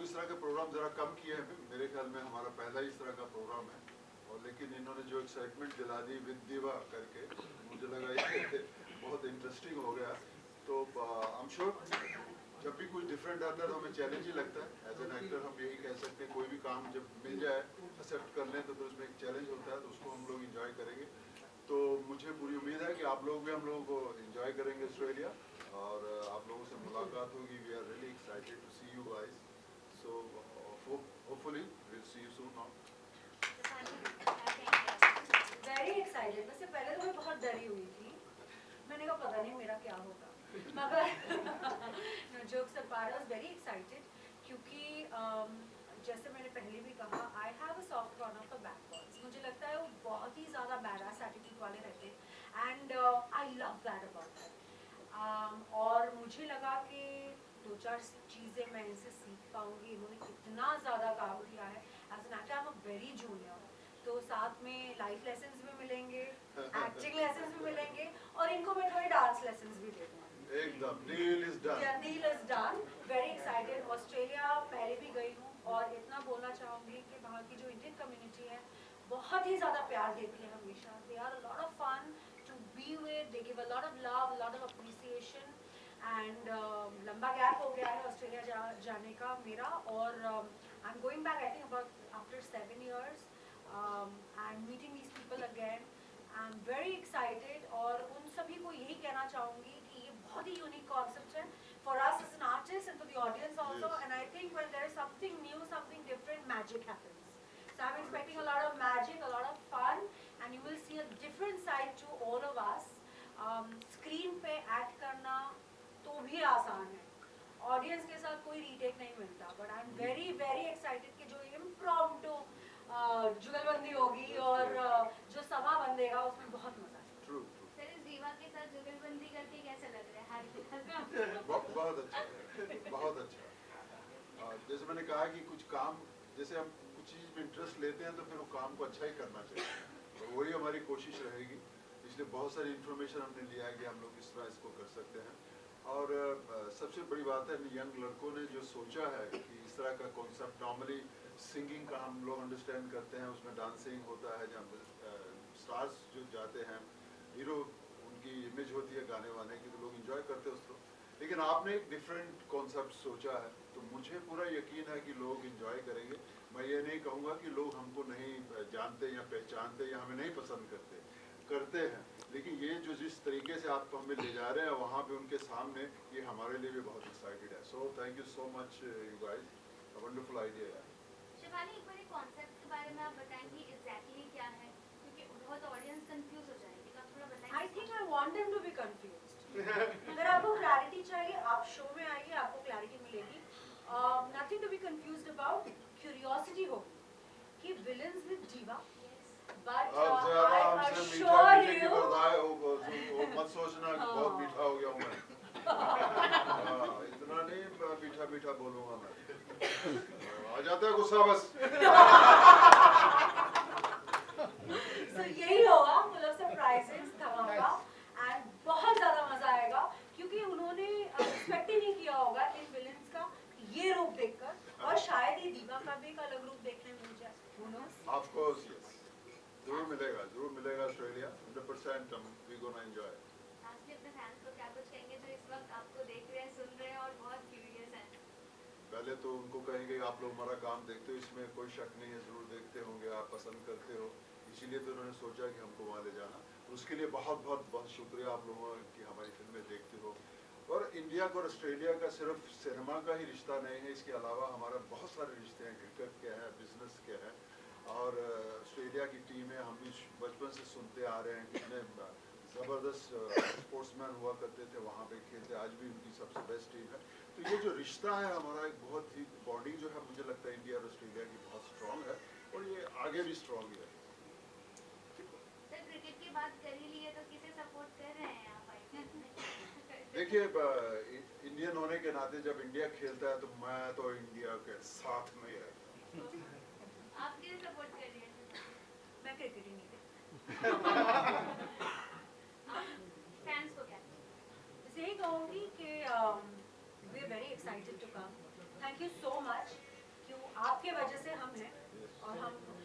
इस तरह के प्रोग्राम ज़रा कम किए हैं, मेरे ख्याल में हमारा पहला ही इस तरह का प्रोग्राम है। और लेकिन इन्होंने जो एक्साइटमेंट दिला दी विद दीवा करके, मुझे लगा ये बहुत इंटरेस्टिंग हो गया। तो आई एम श्योर जब भी कुछ डिफरेंट आता है तो हमें चैलेंज ही लगता है। एज एन एक्टर हम यही कह सकते हैं, कोई भी काम जब मिल जाए एक्सेप्ट कर लें तो फिर उसमें एक चैलेंज होता है, तो उसको हम लोग इंजॉय करेंगे। तो मुझे पूरी उम्मीद है कि आप लोग भी हम लोगों को इंजॉय करेंगे ऑस्ट्रेलिया, और आप लोगों से मुलाकात होगी। We are really excited to see you guys, so hopefully will see you soon now. Very excited. वैसे पहले तो मैं बहुत डरी हुई थी, मैंने कहा पता नहीं मेरा क्या होगा, मगर jokes apart I was very excited क्योंकि जैसे मैंने पहले भी कहा, I have a soft corner for bad boys. मुझे लगता है वो बहुत ही ज़्यादा बैडास एटीट्यूड वाले रहते हैं, and I love that about that. और मुझे लगा कि दो चार चीज़ें मैं इनसे सीख पाऊंगी। इन्होंने कितना ज़्यादा काम किया है as an actor. I am a very junior, तो साथ में लाइफ लेसन्स भी मिलेंगे, एक्टिंग लेसन्स भी मिलेंगे, और इनको मैं थोड़े डांस लेसन्स भी दे दूँगी। एकदम deal is done. Yeah, deal is done. Very excited. Australia पहले भी गई हूँ, और इतना बोलना चाहूँगी कि वहाँ की जो इंडियन कम्युनिटी है बहुत ही ज़्यादा प्यार देती है हमेशा। They are a lot of fun to be with. They give a lot of love, a lot of appreciation. And लंबा गैप हो गया है ऑस्ट्रेलिया जाने का मेरा, और I'm going back I think about after 7 years, and meeting these people again. I'm very excited, और उन सभी को यही कहना चाहूँगी कि ये बहुत ही यूनिक कॉन्सेप्ट है for us as an artist and for the audience also. Yes. And I think when there is something new, something different, magic happens. So I'm expecting a lot of magic, a lot of fun, and you will see a different side to all of us. Screen पे act करना तो भी आसान है, audience के साथ कोई retake नहीं मिलता, but I am very very excited कि जो इम्प्रॉम्प्टू जुगलबंदी होगी और जो समा बंधेगा उसमें बहुत मजा है। ट्रू। सर, इस दीवा के साथ जुगलबंदी करके कैसा लग रहा है? हाल फिलहाल में बहुत अच्छा है, बहुत अच्छा। जैसे मैंने कहा कि कुछ काम, जैसे हम कुछ चीज़ में इंटरेस्ट लेते हैं तो फिर वो काम को अच्छा ही करना चाहिए, तो वही हमारी कोशिश रहेगी। इसलिए बहुत सारी इन्फॉर्मेशन हमने लिया है कि हम लोग इस तरह इसको कर सकते हैं। और सबसे बड़ी बात है यंग लड़कों ने जो सोचा है कि इस तरह का कॉन्सेप्ट, नॉर्मली सिंगिंग का हम लोग अंडरस्टैंड करते हैं, उसमें डांसिंग होता है, जहाँ स्टार्स जो जाते हैं, हीरो उनकी इमेज होती है गाने वाने की, तो लोग एंजॉय करते हैं उसको। लेकिन आपने एक डिफरेंट कॉन्सेप्ट सोचा है, तो मुझे पूरा यकीन है कि लोग एंजॉय करेंगे। मैं ये नहीं कहूँगा कि लोग हमको नहीं जानते या पहचानते या हमें नहीं पसंद करते हैं, लेकिन ये जो जिस तरीके से आप हमें ले जा रहे हैं वहाँ पे उनके सामने, ये हमारे लिए भी बहुत एक्साइटेड है। So thank you so much you guys, wonderful idea है। शिवानी, एक बार कॉन्सेप्ट के बारे में आप बताएंगे एग्जैक्टली क्या है, क्योंकि बहुत ऑडियंस कंफ्यूज हो जाएगी, तो आप थोड़ा बताएंगे। I think I want them to be confused. अगर आपको क्लैरिटी चाहिए, आप शो में आइए, आपको क्लैरिटी मिलेगी। Nothing to be confused about, curiosity होगी कि विलेंस विद दीवा, बट आई अश्योर यू मत सोचना कि बहुत मीठा हो गया हूँ मैं। इतना नहीं मीठा मीठा बोलूँगा मैं, आ जाता है गुस्सा बस। So यही होगा, फुल ऑफ सरप्राइजेस, धमाका, एंड बहुत ज़्यादा मजा आएगा, क्योंकि उन्होंने एक्सपेक्ट ही नहीं किया होगा इन विलेंस का ये रूप देखकर, और शायद ही दीवा का भी एक अलग रूप देखने मिल जाए। Who knows? Of course, yes. जरूर मिलेगा Australia 100%। We gonna enjoy. Lastly अपने फैंस को क्या कुछ कहेंगे जो इस वक्त आपको देख रहे हैं, सुन रहे हैं और बहुत क्यूरियस हैं? पहले तो उनको कहेंगे आप लोग हमारा काम देखते हो, इसमें कोई शक नहीं है, जरूर देखते होंगे, आप पसंद करते हो, इसीलिए तो उन्होंने सोचा कि हमको वहाँ ले जाना। उसके लिए बहुत बहुत बहुत शुक्रिया आप लोगों की, हमारी फिल्में देखते हो। और इंडिया का और ऑस्ट्रेलिया का सिर्फ सिनेमा का ही रिश्ता नहीं है, इसके अलावा हमारा बहुत सारे रिश्ते हैं, क्रिकेट के हैं, बिजनेस के हैं, और ऑस्ट्रेलिया की टीम है, हम भी बचपन से सुनते आ रहे हैं कितने ज़बरदस्त स्पोर्ट्समैन हुआ करते थे, वहाँ पे खेलते, आज भी उनकी सबसे बेस्ट टीम है। तो ये जो रिश्ता है हमारा, एक बहुत ही बॉन्डिंग जो है, मुझे लगता है इंडिया और ऑस्ट्रेलिया की बहुत स्ट्रॉन्ग है, और ये आगे भी स्ट्रॉन्ग है। सर, क्रिकेट की बात कर ही ली है तो किसे सपोर्ट कर रहे हैं आप आईपीएल में? देखिए, इंडियन होने के नाते जब इंडिया खेलता है तो मैं तो इंडिया के साथ में ही रहता हूँ। आप किसे सपोर्ट कर रही हैं? मैं क्रिकेट ही नहीं देखती। फैंस को क्या? बस यही कहूँगी कि we are very excited to come. Thank you so much हम हैं और हम